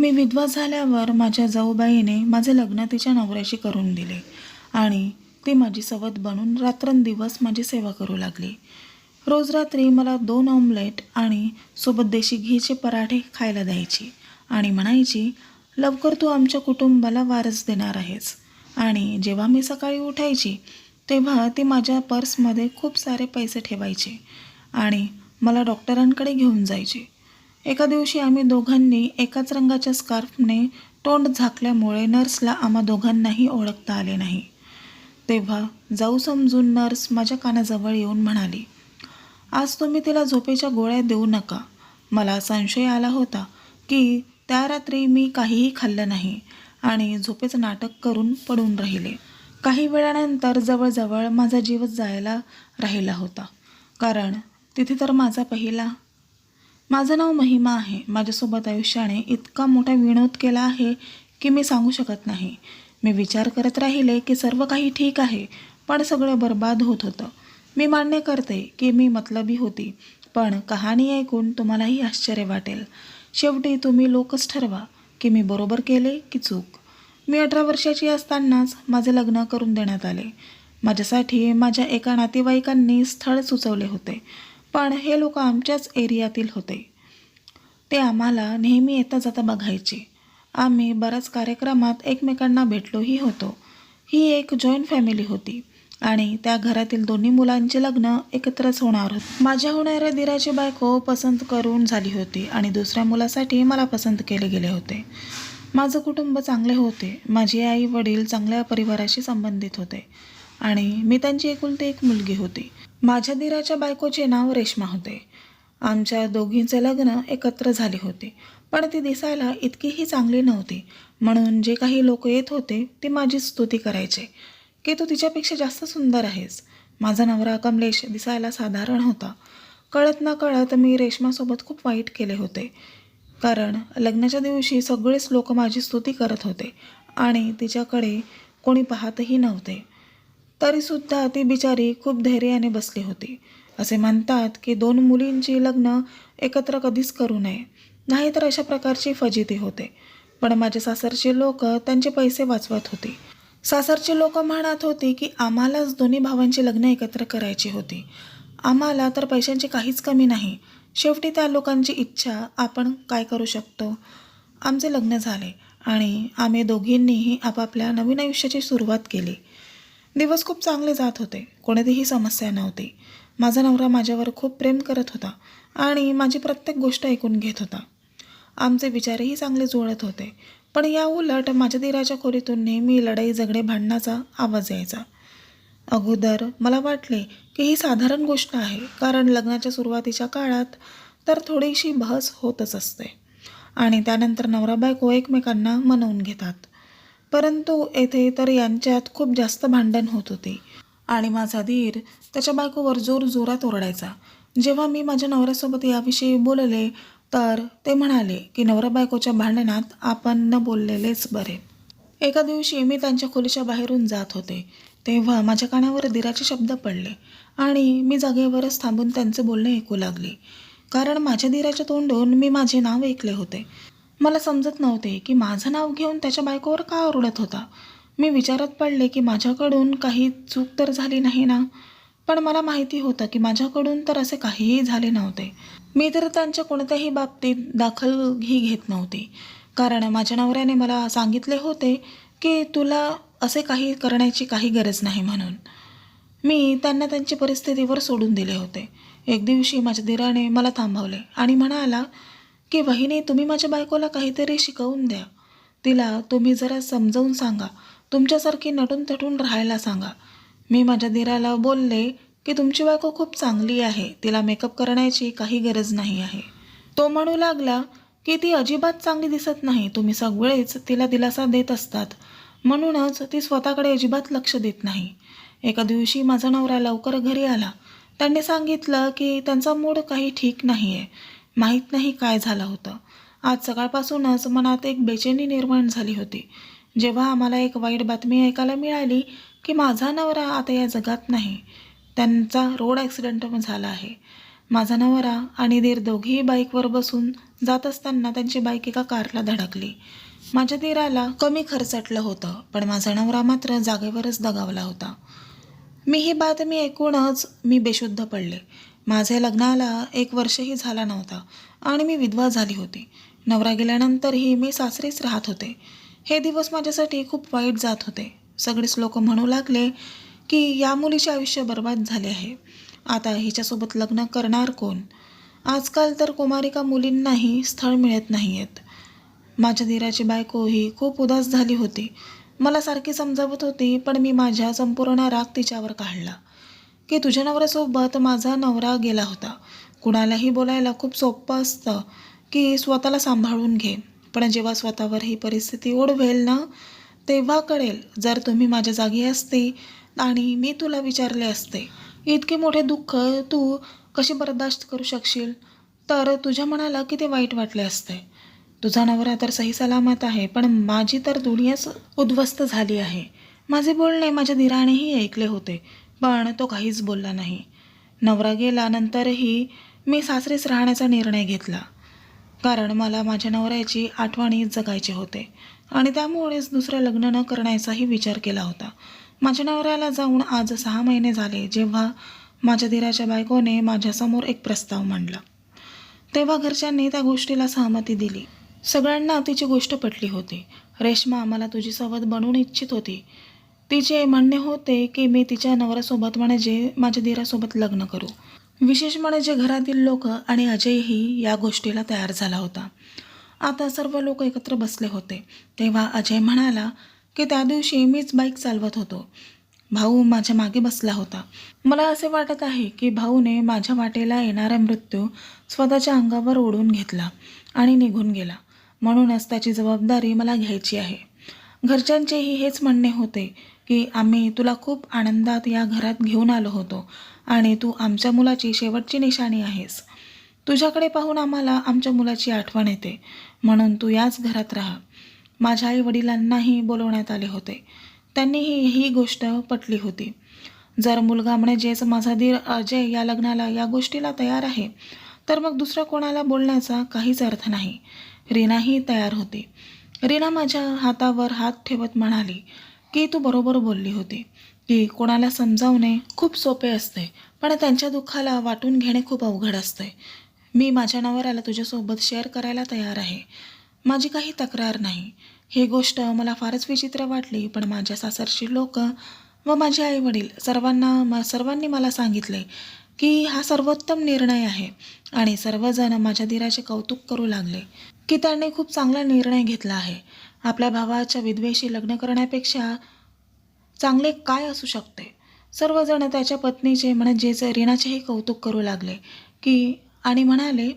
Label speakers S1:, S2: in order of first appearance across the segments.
S1: मी विधवा झाल्यावर माझ्या जाऊबाईने माझे लग्न तिच्या नवऱ्याशी करून दिले आणि ती माझी सवत बनून रात्रंदिवस माझी सेवा करू लागली. रोज रात्री मला 2 ऑमलेट आणि सोबत देशी घीचे पराठे खायला द्यायची आणि म्हणायची, लवकर तू आमच्या कुटुंबाला वारस देणार आहेस. आणि जेव्हा मी सकाळी उठायची तेव्हा ती माझ्या पर्समध्ये खूप सारे पैसे ठेवायचे आणि मला डॉक्टरांकडे घेऊन जायचे. एका दिवशी आम्ही दोघांनी एकाच रंगाच्या स्कार्फने तोंड झाकल्यामुळे नर्सला आम्हा दोघांनाही ओळखता आले नाही. तेव्हा जाऊ समजून नर्स माझ्या कानाजवळ येऊन म्हणाली, आज तुम्ही तिला झोपेच्या गोळ्या देऊ नका. मला संशय आला होता की त्या रात्री मी काहीही खाल्लं नाही आणि झोपेचं नाटक करून पडून राहिले. काही वेळानंतर जवळजवळ माझा जीवच जायला राहिला होता, कारण तिथे तर माझं नाव महिमा आहे. माझ्यासोबत आयुष्याने इतका मोठा विनोद केला आहे की मी सांगू शकत नाही. मी विचार करत राहिले की सर्व काही ठीक आहे, पण सगळं बर्बाद होत होतं. मी मान्य करते की मी मतलबी होती, पण कहाणी ऐकून तुम्हालाही आश्चर्य वाटेल. शेवटी तुम्ही लोकच ठरवा की मी बरोबर केले की चूक. मी 18 वर्षाची असतानाच माझे लग्न करून देण्यात आले. माझ्यासाठी माझ्या एका नातेवाईकांनी स्थळ सुचवले होते, पण हे लोक आमच्याच एरियातील होते. ते आम्हाला नेहमी येता जाता बघायचे. आम्ही बऱ्याच कार्यक्रमात एकमेकांना भेटलोही होतो. ही एक जॉईंट फॅमिली होती आणि त्या घरातील दोन्ही मुलांचे लग्न एकत्रच होणार होते. माझ्या होणाऱ्या दिराची बायको पसंत करून झाली होती आणि दुसऱ्या मुलासाठी मला पसंत केले गेले होते. माझं कुटुंब चांगले होते. माझे आई वडील चांगल्या परिवाराशी संबंधित होते आणि मी त्यांची एकुलती एक मुलगी होती. माझ्या दिराच्या बायकोचे नाव रेश्मा होते. आमच्या दोघींचे लग्न एकत्र झाले होते, पण ती दिसायला इतकीही चांगली नव्हती. म्हणून जे काही लोक येत होते ते माझी स्तुती करायचे की तू तिच्यापेक्षा जास्त सुंदर आहेस. माझा नवरा कमलेश दिसायला साधारण होता. कळत न कळत मी रेश्मासोबत खूप वाईट केले होते, कारण लग्नाच्या दिवशी सगळेच लोक माझी स्तुती करत होते आणि तिच्याकडे कोणी पाहतही नव्हते. तरीसुद्धा ती बिचारी खूप धैर्याने बसली होती. असे म्हणतात की 2 मुलींची लग्न एकत्र कधीच करू नये, नाहीतर अशा प्रकारची फजिती होते. पण माझे सासरचे लोक त्यांचे पैसे वाचवत होते. सासरचे लोक म्हणत होते की आम्हालाच दोन्ही भावांची लग्न एकत्र करायची होती. आम्हाला तर पैशांची काहीच कमी नाही. शेवटी त्या लोकांची इच्छा, आपण काय करू शकतो. आमचे लग्न झाले आणि आम्ही दोघींनीही आपापल्या नवीन आयुष्याची सुरुवात केली. दिवस खूप चांगले जात होते. कोणतीही समस्या नव्हती. माझा नवरा माझ्यावर खूप प्रेम करत होता आणि माझी प्रत्येक गोष्ट ऐकून घेत होता. आमचे विचारही चांगले जुळत होते. पण या उलट माझ्या दिराच्या खोलीतून नेहमी लढाई, झगडे, भांडणाचा आवाज यायचा. अगोदर मला वाटले की ही साधारण गोष्ट आहे, कारण लग्नाच्या सुरुवातीच्या काळात तर थोडीशी बहस होतच असते आणि त्यानंतर नवरा बायको एकमेकांना मनवून घेतात. परंतु येथे तर यांच्यात खूप जास्त भांडण होत होते आणि माझा दीर त्याच्या बायकोवर जोरात ओरडायचा. जेव्हा मी माझ्या नवऱ्यासोबत याविषयी बोलले तर ते म्हणाले की नवरा बायकोच्या भांडणात आपण न बोललेलेच बरे. एका दिवशी मी त्यांच्या खोलीच्या बाहेरून जात होते तेव्हा माझ्या कानावर दिराचे शब्द पडले आणि मी जागेवरच थांबून त्यांचे बोलणे ऐकू लागले, कारण माझ्या दिराच्या तोंडून मी माझे नाव ऐकले होते. मला समजत नव्हते की माझं नाव घेऊन त्याच्या बायकोवर का ओरडत होता. मी विचारात पडले की माझ्याकडून काही चूक तर झाली नाही ना. पण मला माहिती होतं की माझ्याकडून तर असे काहीही झाले नव्हते. मी तर त्यांच्या कोणत्याही बाबतीत दाखलही घेत नव्हती, कारण माझ्या नवऱ्याने मला सांगितले होते की तुला असे काही करण्याची काही गरज नाही म्हणून. मी त्यांना त्यांची परिस्थितीवर सोडून दिले होते. एक दिवशी माझ्या दिराने मला थांबवले आणि म्हणाला की वहिनी, तुम्ही माझ्या बायकोला काहीतरी शिकवून द्या. तिला तुम्ही जरा समजावून सांगा. तुमच्यासारखी नटून थटून राहायला सांगा. मी माझ्या दिराला बोलले की तुमची बायको खूप चांगली आहे, तिला मेकअप करण्याची काही गरज नाही आहे. तो म्हणू लागला की ती अजिबात चांगली दिसत नाही, तुम्ही सगळेच तिला दिलासा देत असतात, म्हणूनच ती स्वतःकडे अजिबात लक्ष देत नाही. एका दिवशी माझा नवरा लवकर घरी आला. त्यांनी सांगितलं की त्यांचा मूड काही ठीक नाही आहे. माहीत नाही काय झालं होतं. आज सकाळपासूनच मनात एक बेचैनी निर्माण झाली होती. जेव्हा आम्हाला एक वाईट बातमी ऐकायला मिळाली की माझा नवरा आता या जगात नाही, त्यांचा रोड ॲक्सिडेंट झाला आहे. माझा नवरा आणि दीर दोघेही बाईकवर बसून जात असताना त्यांची बाईक एका कारला धडकली. माझ्या दीराला कमी खर्चाटलं होतं, पण माझा नवरा मात्र जागेवरच दगावला होता. ही बातमी ऐकूनच मी बेशुद्ध पडले. माझ्या लग्नाला 1 वर्षही झाला नव्हता आणि मी विधवा झाली होती. नवरा गेल्यानंतरही मी सासरीच राहत होते. हे दिवस माझ्यासाठी खूप वाईट जात होते. सगळेच लोक म्हणू लागले की या मुलीचे आयुष्य बर्बाद झाले आहे. आता हिच्यासोबत लग्न करणार कोण? आजकाल तर कुमारिका मुलींनाही स्थळ मिळत नाही आहेत. माझ्या दीराची बायको ही खूप उदास झाली होती. मला सारखी समजावत होती, पण मी माझ्या संपूर्ण राग तिच्यावर काढला की तुझ्या नवऱ्यासोबत माझा नवरा गेला होता. कुणालाही बोलायला खूप सोपं असतं की स्वतःला सांभाळून घे, पण जेव्हा स्वतःवर ही परिस्थिती ओढवेल ना, तेव्हा कळेल. जर तुम्ही माझ्या जागी असते आणि मी तुला विचारले असते, इतके मोठे दुःख तू कशी बर्दाश्त करू शकशील, तर तुझ्या मनाला किती वाईट वाटले असते. तुझा नवरा तर सही सलामत आहे, पण माझी तर दुनियाच उद्ध्वस्त झाली आहे. माझे बोलणे माझ्या धीरानेही ऐकले होते, पण तो काहीच बोलला नाही. नवरा गेल्यानंतरही मी सासरीच राहण्याचा निर्णय घेतला, कारण मला माझ्या नवऱ्याची आठवणी जगायचे होते आणि त्यामुळेच दुसरं लग्न न करण्याचाही विचार केला होता. माझ्या नवऱ्याला जाऊन आज 6 महिने झाले, जेव्हा माझ्या दीराच्या बायकोने माझ्यासमोर एक प्रस्ताव मांडला, तेव्हा घरच्यांनी त्या गोष्टीला सहमती दिली. सगळ्यांना तिची गोष्ट पटली होती. रेश्मा मला तुझी सवत बनवून इच्छित होती. तिचे म्हणणे होते की मी तिच्या नवऱ्यासोबत म्हणजे माझ्या दीरासोबत लग्न करू. विशेष म्हणजे घरातील लोक आणि अजयही या गोष्टीला तयार झाला होता. आता सर्व लोक एकत्र बसले होते. तेव्हा अजय म्हणाला की त्या दिवशी मीच बाईक चालवत होतो. भाऊ माझ्या मागे बसला होता. मला असे वाटत आहे की भाऊने माझ्या वाटेला येणारा मृत्यू स्वतःच्या अंगावर ओढून घेतला आणि निघून गेला. म्हणूनच त्याची जबाबदारी मला घ्यायची आहे. घरच्यांचेही हेच म्हणणे होते की आम्ही तुला खूप आनंदात या घरात घेऊन आलो होतो आणि तू आमच्या मुलाची शेवटची निशाणी आहेस. तुझ्याकडे पाहून आम्हाला आमच्या मुलाची आठवण येते, म्हणून तू याच घरात राहा. माझ्या आई वडिलांनाही बोलवण्यात आले होते. त्यांनीही ही गोष्ट पटली होती. जर मुलगा म्हणजेच माझा दीर अजय या लग्नाला या गोष्टीला तयार आहे, तर मग दुसऱ्या कोणाला बोलण्याचा काहीच अर्थ नाही. रीनाही तयार होती. रीना माझ्या हातावर हात ठेवत म्हणाली की तू बरोबर बोलली होती की कोणाला समजावणे खूप सोपे असते, पण त्यांच्या दुःखाला वाटून घेणे खूप अवघड असते. मी माझ्या नवऱ्याला तुझ्यासोबत शेअर करायला तयार आहे. माझी काही तक्रार नाही. ही गोष्ट मला फारच विचित्र वाटली, पण माझ्या सासरची लोक व माझे आईवडील सर्वांनी मला सांगितले की हा सर्वोत्तम निर्णय आहे आणि सर्वजण माझ्या दीराचे कौतुक करू लागले की त्याने खूप चांगला निर्णय घेतला आहे. आपल्या भावाच्या विधवेशी लग्न करण्यापेक्षा चांगले काय असू शकते. सर्वजण त्याच्या पत्नीचे म्हणजेच रीनाचेही कौतुक करू लागले की आणि म्हणाले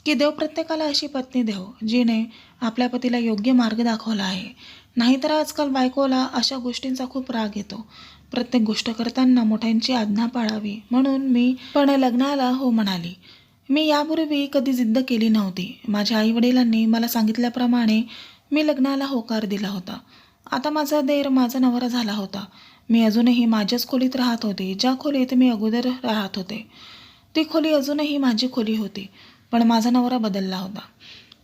S1: की देव प्रत्येकाला अशी पत्नी देव जिने आपल्या पतीला योग्य मार्ग दाखवला आहे. नाहीतर आजकाल बायकोला अशा गोष्टींचा खूप राग येतो. प्रत्येक गोष्ट करताना मोठ्यांची आज्ञा पाळावी, म्हणून मी पण लग्नाला हो म्हणाली. मी यापूर्वी कधी जिद्द केली नव्हती. माझ्या आईवडिलांनी मला सांगितल्याप्रमाणे मी लग्नाला होकार दिला होता. आता माझा दीर माझा नवरा झाला होता. मी अजूनही माझ्याच खोलीत राहत होते, ज्या खोलीत मी अगोदर राहत होते. ती खोली अजूनही माझी खोली होती, पण माझा नवरा बदलला होता.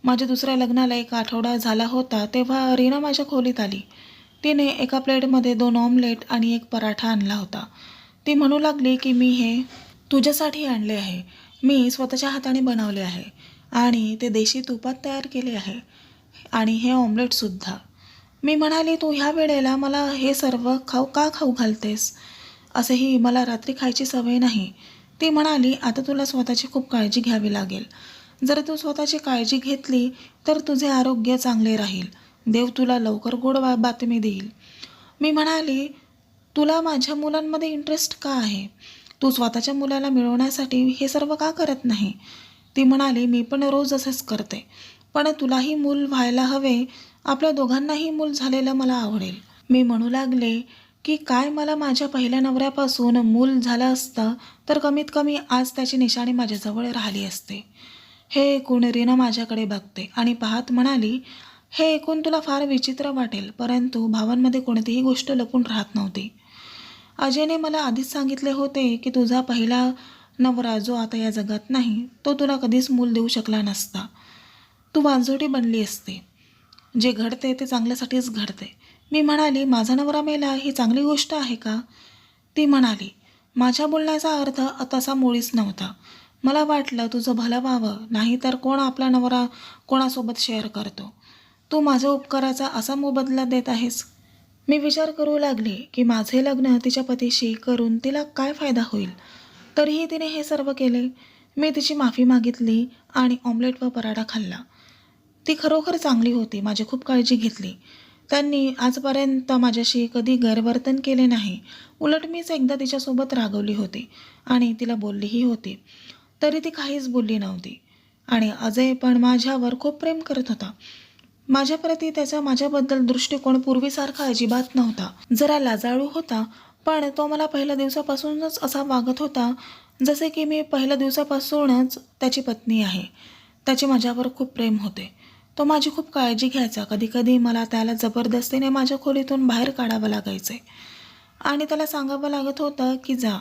S1: माझ्या दुसऱ्या लग्नाला 1 आठवडा झाला होता, तेव्हा रीना माझ्या खोलीत आली. तिने एका प्लेटमध्ये 2 ऑमलेट आणि 1 पराठा आणला होता. ती म्हणू लागली की मी हे तुझ्यासाठी आणले आहे. मी स्वतःच्या हाताने बनवले आहे आणि ते देशी तुपात तयार केले आहे आणि हे ऑमलेटसुद्धा. मी म्हणाले तू ह्या वेळेला मला हे सर्व खाऊ घालतेस? असेही मला रात्री खायची सवय नाही. ती म्हणाली आता तुला स्वतःची खूप काळजी घ्यावी लागेल. जर तू स्वतःची काळजी घेतली तर तुझे आरोग्य चांगले राहील. देव तुला लवकर गोड बातमी देईल. मी म्हणाली तुला माझ्या मुलांमध्ये इंटरेस्ट का आहे? तू स्वतःच्या मुलाला मिळवण्यासाठी हे सर्व का करत नाही? ती म्हणाली मी पण रोज असेच करते, पण तुलाही मूल व्हायला हवे. आपल्या दोघांनाही मूल झालेलं मला आवडेल. मी म्हणू लागले की काय मला माझ्या पहिल्या नवऱ्यापासून मूल झालं असतं तर कमीत कमी आज त्याची निशाणी माझ्याजवळ राहिली असते. हे ऐकून रीना माझ्याकडे बघते आणि पाहत म्हणाली हे ऐकून तुला फार विचित्र वाटेल, परंतु भावांमध्ये कोणतीही गोष्ट लपून राहत नव्हती. अजयने मला आधीच सांगितले होते की तुझा पहिला नवरा जो आता या जगात नाही तो तुला कधीच मूल देऊ शकला नसता. तू वांजोटी बनली असती. जे घडते ते चांगल्यासाठीच घडते. मी म्हणाली, माझा नवरा मेला ही चांगली गोष्ट आहे का? ती म्हणाली, माझ्या बोलण्याचा अर्थ तसा मुळीच नव्हता. मला वाटलं तुझं भलं व्हावं, नाहीतर कोण आपला नवरा कोणासोबत शेअर करतो. तू माझ्या उपकाराचा असा मोबदला देत आहेस. मी विचार करू लागले की माझे लग्न तिच्या पतीशी करून तिला काय फायदा होईल. तरीही तिने हे सर्व केले. मी तिची माफी मागितली आणि ऑमलेट व पराठा खाल्ला. ती खरोखर चांगली होती. माझी खूप काळजी घेतली. त्यांनी आजपर्यंत माझ्याशी कधी गैरवर्तन केले नाही. उलट मीच एकदा तिच्यासोबत रागवली होती आणि तिला बोललीही होती. तरी ती काहीच बोलली नव्हती. आणि अजय पण माझ्यावर खूप प्रेम करत होता. माझ्याप्रती त्याचा माझ्याबद्दल दृष्टिकोन पूर्वीसारखा अजिबात नव्हता. जरा लाजाळू होता, पण तो मला पहिल्या दिवसापासूनच असा वागत होता जसे की मी पहिल्या दिवसापासूनच त्याची पत्नी आहे. त्याचे माझ्यावर खूप प्रेम होते. तो माझी खूप काळजी घ्यायचा. कधीकधी मला त्याला जबरदस्तीने माझ्या खोलीतून बाहेर काढावं लागायचे आणि त्याला सांगावं लागत होतं की जा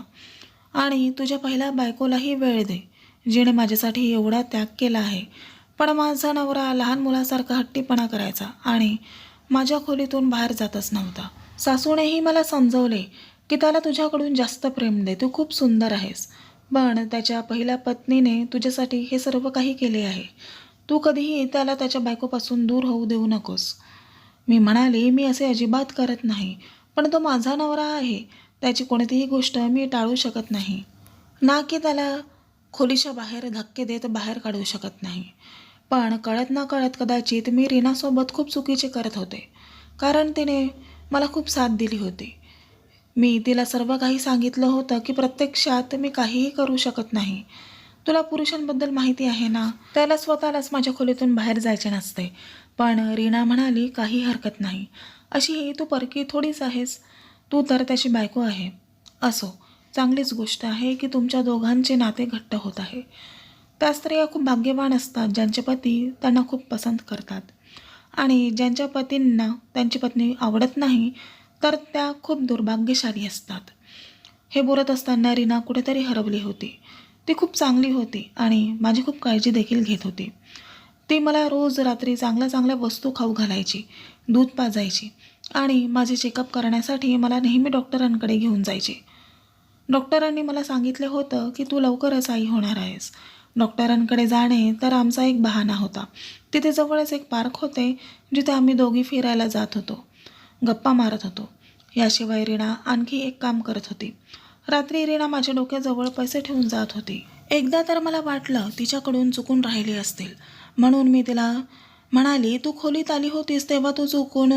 S1: आणि तुझ्या पहिल्या बायकोलाही वेळ दे, जिने माझ्यासाठी एवढा त्याग केला आहे. पण माझा नवरा लहान मुलासारखा हट्टीपणा करायचा आणि माझ्या खोलीतून बाहेर जातच नव्हता. सासूनेही मला समजवले की त्याला तुझ्याकडून जास्त प्रेम दे, तू खूप सुंदर आहेस. पण त्याच्या पहिल्या पत्नीने तुझ्यासाठी हे सर्व काही केले आहे. तू कधीही त्याला त्याच्या बायकोपासून दूर होऊ देऊ नकोस. मी म्हणाले, मी असे अजिबात करत नाही. पण तो माझा नवरा आहे. त्याची कोणतीही गोष्ट मी टाळू शकत नाही. ना की त्याला खोलीच्या बाहेर धक्के देत बाहेर काढू शकत नाही. पण कळत न कळत कदाचित मी रीनासोबत खूप चुकीचे करत होते. कारण तिने मला खूप साथ दिली होती. मी तिला सर्व काही सांगितलं होतं की प्रत्यक्षात मी काहीही करू शकत नाही. तुला पुरुषांबद्दल माहिती आहे ना, त्याला स्वतःलाच माझ्या खोलीतून बाहेर जायचे नसते. पण रीना म्हणाली, काही हरकत नाही. अशी तू परकी थोडीच आहेस. तू तर त्याची बायको आहे. असो, चांगलीच गोष्ट आहे की तुमच्या दोघांचे नाते घट्ट होत आहे. त्या स्त्रिया खूप भाग्यवान असतात ज्यांचे पती त्यांना खूप पसंत करतात आणि ज्यांच्या पतींना त्यांची पत्नी आवडत नाही तर त्या खूप दुर्भाग्यशाली असतात. हे बोलत असताना रीना कुठेतरी हरवली होती. ती खूप चांगली होती आणि माझी खूप काळजी देखील घेत होती. ती मला रोज रात्री चांगल्या चांगल्या वस्तू खाऊ घालायची, दूध पाजायची आणि माझे चेकअप करण्यासाठी मला नेहमी डॉक्टरांकडे घेऊन जायची. डॉक्टरांनी मला सांगितले होतं की तू लवकरच आई होणार आहेस. डॉक्टरांकडे जाणे तर आमचा एक बहाणा होता. तिथे जवळच एक पार्क होते जिथे आम्ही दोघी फिरायला जात होतो, गप्पा मारत होतो. याशिवाय रीना आणखी एक काम करत होती. रात्री रीना माझ्या डोक्याजवळ पैसे ठेवून जात होती. एकदा तर मला वाटलं तिच्याकडून चुकून राहिले असतील, म्हणून मी तिला म्हणाली, तू खोलीत आली होतीस तेव्हा तू चुकून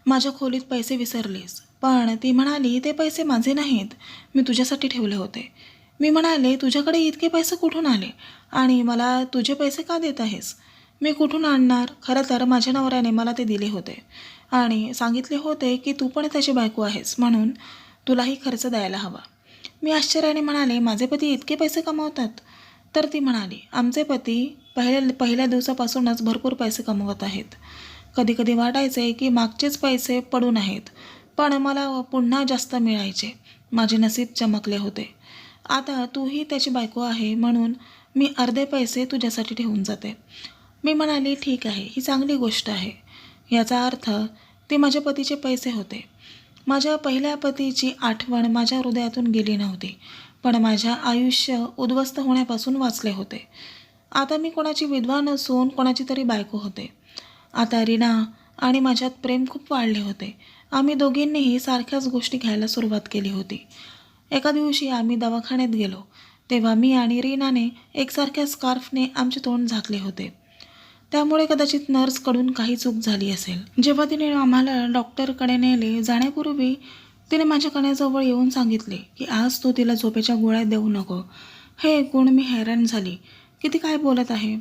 S1: माझ्या खोलीत पैसे विसरलीस. पण ती म्हणाली, ते पैसे माझे नाहीत, मी तुझ्यासाठी ठेवले होते. मी म्हणाले, तुझ्याकडे इतके पैसे कुठून आले आणि मला तुझे पैसे का देत आहेस? मी कुठून आणणार? खरं तर माझ्या नवऱ्याने मला ते दिले होते आणि सांगितले होते की तू पण त्याची बायको आहेस म्हणून तुलाही खर्च द्यायला हवा. मी आश्चर्याने म्हणाले, माझे पती इतके पैसे कमावतात? तर ती म्हणाली, आमचे पती पहिल्या दिवसापासूनच भरपूर पैसे कमवत आहेत. कधी कधी वाटायचे की मागचेच पैसे पडून आहेत, पण मला पुन्हा जास्त मिळायचे. माझे नसीब चमकले होते. आता तूही त्याची बायको आहे म्हणून मी अर्धे पैसे तुझ्यासाठी ठेवून जाते. मी म्हणाली, ठीक आहे, ही चांगली गोष्ट आहे. याचा अर्थ ते माझ्या पतीचे पैसे होते. माझ्या पहिल्या पतीची आठवण माझ्या हृदयातून गेली नव्हती, पण माझ्या आयुष्य उद्ध्वस्त होण्यापासून वाचले होते. आता मी कोणाची विधवा नसून कोणाची तरी बायको होते. आता रीना आणि माझ्यात प्रेम खूप वाढले होते. आम्ही दोघींनीही सारख्याच गोष्टी घ्यायला सुरुवात केली होती. एका दिवशी आम्ही दवाखान्यात गेलो तेव्हा मी आणि रीनाने एकसारख्या स्कार्फने आमचे तोंड झाकले होते. त्यामुळे कदाचित नर्सकडून काही चूक झाली असेल. जेव्हा तिने आम्हाला डॉक्टरकडे नेले जाण्यापूर्वी तिने माझ्या कानाजवळ येऊन सांगितले की आज तू तिला झोपेच्या गोळ्या देऊ नको. हे ऐकून मी हैराण झाली की ती काय बोलत आहे.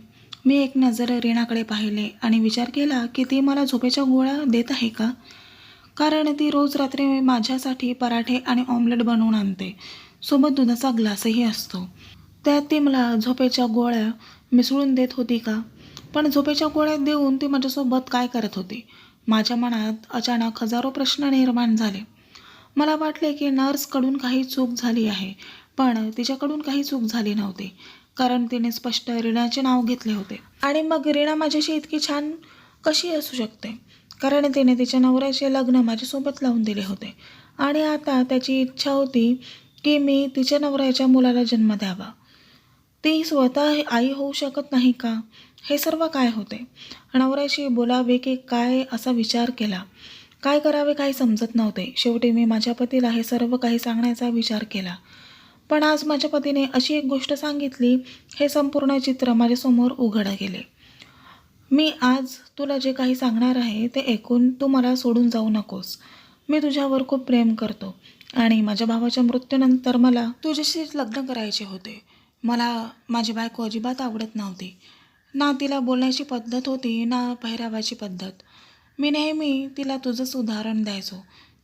S1: मी एक नजर रीनाकडे पाहिले आणि विचार केला की ती मला झोपेच्या गोळ्या देत आहे का? कारण ती रोज रात्री माझ्यासाठी पराठे आणि ऑमलेट बनवून आणते, सोबत दुधाचा ग्लासही असतो. त्यात ती मला झोपेच्या गोळ्या मिसळून देत होती का? पण झोपेच्या गोळ्या देऊन ती माझ्यासोबत काय करत होती? माझ्या मनात अचानक हजारो प्रश्न निर्माण झाले. मला वाटले की नर्सकडून काही चूक झाली आहे, पण तिच्याकडून काही चूक झाली नव्हती, कारण तिने स्पष्ट रीनाचे नाव घेतले होते. आणि मग रीना माझ्याशी इतकी छान कशी असू शकते, कारण तिने तिच्या नवऱ्याचे लग्न माझ्यासोबत लावून दिले होते आणि आता त्याची इच्छा होती की मी तिच्या नवऱ्याच्या मुलाला जन्म द्यावा. ती स्वतः आई होऊ शकत नाही का? हे सर्व काय होते? नवऱ्याशी बोलावे की काय असा विचार केला. काय करावे काही समजत नव्हते. शेवटी मी माझ्या पतीला हे सर्व काही सांगण्याचा विचार केला. पण आज माझ्या पतीने अशी एक गोष्ट सांगितली, हे संपूर्ण चित्र माझ्यासमोर उघड गेले. मी आज तुला जे काही सांगणार आहे ते ऐकून तू मला सोडून जाऊ नकोस. मी तुझ्यावर खूप प्रेम करतो आणि माझ्या भावाच्या मृत्यूनंतर मला तुझ्याशी लग्न करायचे होते. मला माझी बायको अजिबात आवडत नव्हती. ना तिला बोलण्याची पद्धत होती, ना पहिरावाची पद्धत. मी नेहमी तिला तुझंच उदाहरण द्यायचो.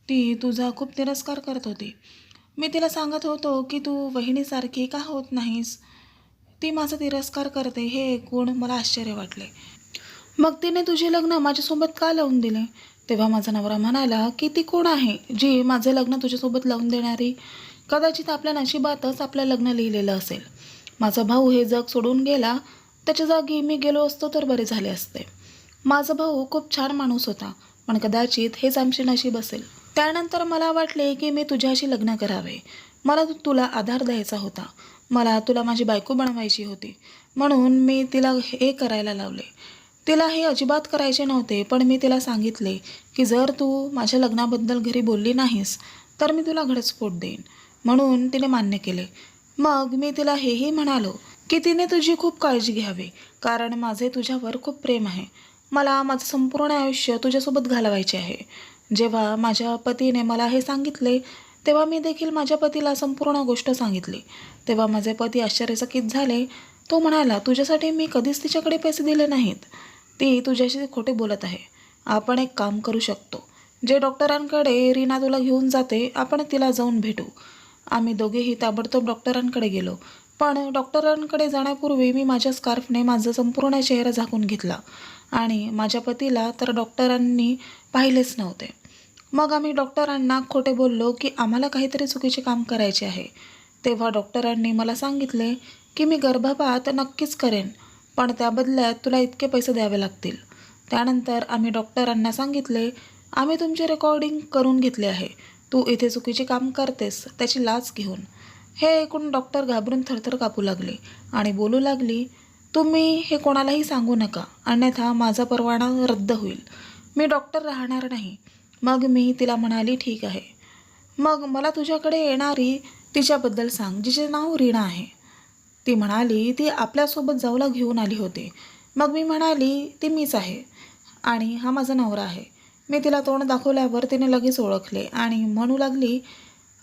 S1: ती तुझा खूप तिरस्कार करत होती. मी तिला सांगत होतो की तू वहिनीसारखी का होत नाहीस. ती माझा तिरस्कार करते हे ऐकून मला आश्चर्य वाटले. मग तिने तुझे लग्न माझ्यासोबत का लावून दिले? तेव्हा माझा नवरा म्हणाला की ती कोण आहे जी माझे लग्न तुझ्यासोबत लावून देणारी? कदाचित आपल्या नशिबातच आपलं लग्न लिहिलेलं असेल. माझा भाऊ हे जग सोडून गेला, त्याच्या जागी मी गेलो असतो तर बरे झाले असते. माझा भाऊ खूप छान माणूस होता, पण कदाचित हेच आमचे नशीब असेल. त्यानंतर मला वाटले की मी तुझ्याशी लग्न करावे. मला तुला आधार द्यायचा होता. मला तुला माझी बायको बनवायची होती. म्हणून मी तिला हे करायला लावले. तिला हे अजिबात करायचे नव्हते, पण मी तिला सांगितले की जर तू माझ्या लग्नाबद्दल घरी बोलली नाहीस तर मी तुला घटस्फोट देईन. म्हणून तिने मान्य केले. मग मी तिला हेही म्हणालो की तिने तुझी खूप काळजी घ्यावी, कारण माझे तुझ्यावर खूप प्रेम आहे. मला माझं संपूर्ण आयुष्य तुझ्यासोबत घालवायचे आहे. जेव्हा माझ्या पतीने मला हे सांगितले तेव्हा मी देखील माझ्या पतीला संपूर्ण गोष्ट सांगितली. तेव्हा माझे पती आश्चर्यचकित झाले. तो म्हणाला, तुझ्यासाठी मी कधीच तिच्याकडे पैसे दिले नाहीत. ती तुझ्याशी खोटे बोलत आहे. आपण एक काम करू शकतो. जे डॉक्टरांकडे रीना तुला घेऊन जाते, आपण तिला जाऊन भेटू. आम्ही दोघेही ताबडतोब डॉक्टरांकडे गेलो. पण डॉक्टरांकडे जाण्यापूर्वी मी माझ्या स्कार्फने माझा संपूर्ण चेहरा झाकून घेतला आणि माझ्या पतीला तर डॉक्टरांनी पाहिलेच नव्हते. मग आम्ही डॉक्टरांना खोटे बोललो की आम्हाला काहीतरी चुकीचे काम करायचे आहे. तेव्हा डॉक्टरांनी मला सांगितले की मी गर्भपात नक्कीच करेन, पण त्या बदल्यात तुला इतके पैसे द्यावे लागतील. त्यानंतर आम्ही डॉक्टरांना सांगितले, आम्ही तुमचे रेकॉर्डिंग करून घेतले आहे. तू इथे चुकीचे काम करतेस त्याची लाच घेऊन. हे ऐकून डॉक्टर घाबरून थरथर कापू लागले आणि बोलू लागली, तुम्ही हे कोणालाही सांगू नका, अन्यथा माझा परवाना रद्द होईल. मी डॉक्टर राहणार नाही. मग मी तिला म्हणाली, ठीक आहे. मग मला तुझ्याकडे येणारी तिच्याबद्दल सांग, जिचे नाव रीना आहे. ती म्हणाली, ती आपल्यासोबत जाऊला घेऊन आली होती. मग मी म्हणाली, ती मीच आहे आणि हा माझा नवरा आहे. मी तिला तोंड दाखवल्यावर तिने लगेच ओळखले आणि म्हणू लागली,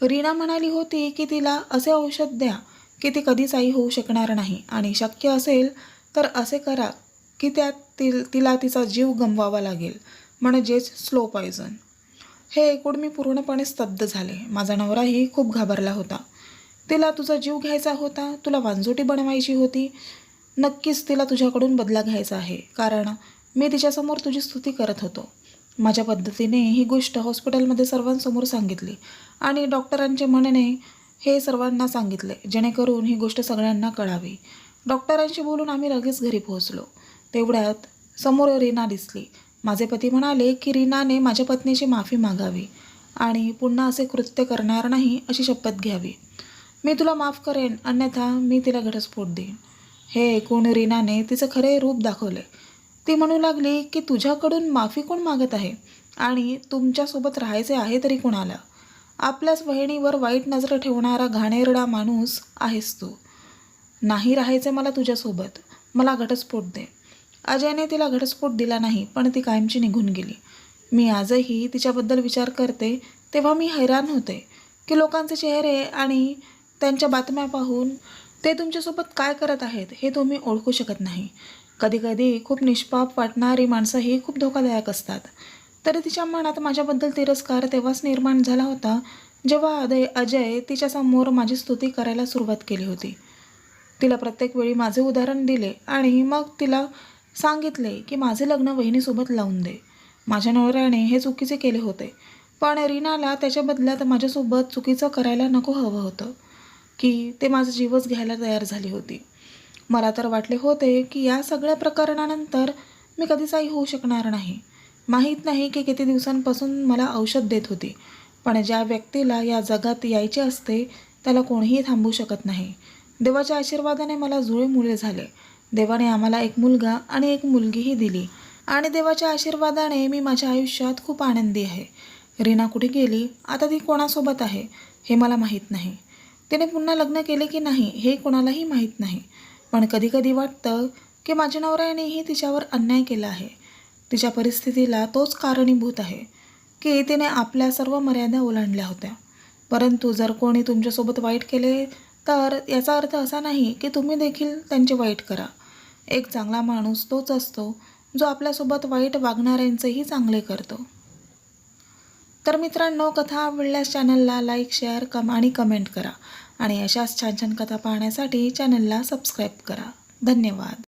S1: रीना म्हणाली होती की तिला असे औषध द्या की ती कधीच आई होऊ शकणार नाही आणि शक्य असेल तर असे करा की त्यात तिला तिचा जीव गमवावा लागेल, म्हणजेच स्लो पॉयझन. हे ऐकून मी पूर्णपणे स्तब्ध झाले. माझा नवराही खूप घाबरला होता. तिला तुझा जीव घ्यायचा होता, तुला वांजोटी बनवायची होती. नक्कीच तिला तुझ्याकडून बदला घ्यायचा आहे, कारण मी तिच्यासमोर तुझी स्तुती करत होतो. माझ्या पद्धतीने ही गोष्ट हॉस्पिटलमध्ये सर्वांसमोर सांगितली आणि डॉक्टरांचे म्हणणे हे सर्वांना सांगितले, जेणेकरून ही गोष्ट सगळ्यांना कळावी. डॉक्टरांशी बोलून आम्ही लगेच घरी पोहोचलो. तेवढ्यात समोर रीना दिसली. माझे पती म्हणाले की रीनाने माझ्या पत्नीची माफी मागावी आणि पुन्हा असे कृत्य करणार नाही अशी शपथ घ्यावी. मी तुला माफ करेन, अन्यथा मी तिला घटस्फोट देईन. हे ऐकून रीनाने तिचं खरे रूप दाखवले. ती म्हणू लागली की तुझ्याकडून माफी कोण मागत आहे आणि तुमच्यासोबत राहायचे आहे तरी कोणाला? आपल्याच बहिणीवर वाईट नजर ठेवणारा घाणेरडा माणूस आहेस तू. नाही राहायचे मला तुझ्यासोबत, मला घटस्फोट दे. अजयने तिला घटस्फोट दिला नाही, पण ती कायमची निघून गेली. मी आजही तिच्याबद्दल विचार करते तेव्हा मी हैराण होते की लोकांचे चेहरे आणि त्यांच्या बातम्या पाहून ते तुमच्यासोबत काय करत आहेत हे तुम्ही ओळखू शकत नाही. कधीकधी खूप निष्पाप वाटणारी माणसंही खूप धोकादायक असतात. तरी तिच्या मनात माझ्याबद्दल तिरस्कार तेव्हाच निर्माण झाला होता जेव्हा अजय तिच्यासमोर माझी स्तुती करायला सुरुवात केली होती. तिला प्रत्येक वेळी माझे उदाहरण दिले आणि मग तिला सांगितले की माझे लग्न वहिनीसोबत लावून दे. माझ्या नवऱ्याने हे चुकीचे केले होते, पण रीनाला त्याच्या बदल्यात माझ्यासोबत चुकीचं करायला नको हवं होतं. की ते माझा जीवच घ्यायला तयार झाली होती. मला तर वाटले होते की या सगळ्या प्रकरणानंतर मी कधीच आई होऊ शकणार नाही. माहीत नाही की किती दिवसांपासून मला औषध देत होती, पण ज्या व्यक्तीला या जगात यायचे असते त्याला कोणीही थांबवू शकत नाही. देवाच्या आशीर्वादाने मला जुळे मुले झाले. देवाने आम्हाला एक मुलगा आणि एक मुलगीही दिली आणि देवाच्या आशीर्वादाने मी माझ्या आयुष्यात खूप आनंदी आहे. रीना कुठे गेली, आता ती कोणासोबत आहे हे मला माहीत नाही. तिने पुन्हा लग्न केले की नाही हे कोणालाही माहीत नाही. पण कधी कधी वाटतं की माझ्या नवऱ्यानेही तिच्यावर अन्याय केला आहे. तिच्या परिस्थितीला तोच कारणीभूत आहे की तिने आपल्या सर्व मर्यादा ओलांडल्या होत्या. परंतु जर कोणी तुमच्यासोबत वाईट केले तर याचा अर्थ असा नाही की तुम्ही देखील त्यांचे वाईट करा. एक चांगला माणूस तोच असतो जो आपल्यासोबत वाईट वागणाऱ्यांचेही चांगले करतो. तर मित्रांनो, कथा आवडल्यास चॅनलला लाईक, शेअर आणि कमेंट करा आणि अशाच छान छान कथा पाहण्यासाठी चॅनलला सबस्क्राईब करा. धन्यवाद.